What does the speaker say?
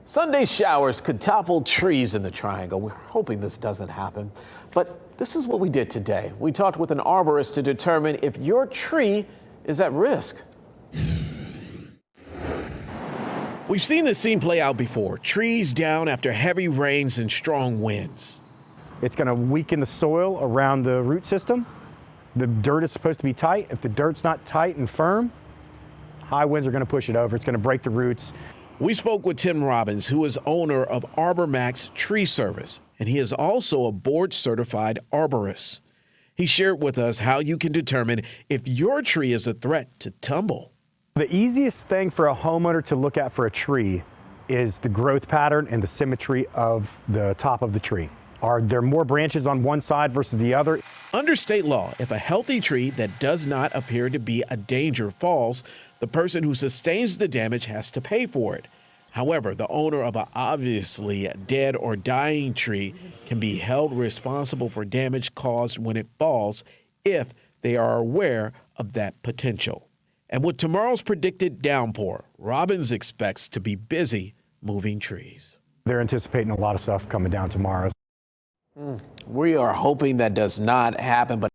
Sunday showers could topple trees in the Triangle. We're hoping this doesn't happen, but this is what we did today. We talked with an arborist to determine if your tree is at risk. We've seen this scene play out before. Trees down after heavy rains and strong winds. It's going to weaken the soil around the root system. The dirt is supposed to be tight. If the dirt's not tight and firm, high winds are going to push it over. It's going to break the roots. We spoke with Tim Robbins, who is owner of ArborMax Tree Service, and he is also a board-certified arborist. He shared with us how you can determine if your tree is a threat to tumble. The easiest thing for a homeowner to look at for a tree is the growth pattern and the symmetry of the top of the tree. Are there more branches on one side versus the other? Under state law, if a healthy tree that does not appear to be a danger falls, the person who sustains the damage has to pay for it. However, the owner of an obviously dead or dying tree can be held responsible for damage caused when it falls if they are aware of that potential. And with tomorrow's predicted downpour, Robbins expects to be busy moving trees. They're anticipating a lot of stuff coming down tomorrow. We are hoping that does not happen, but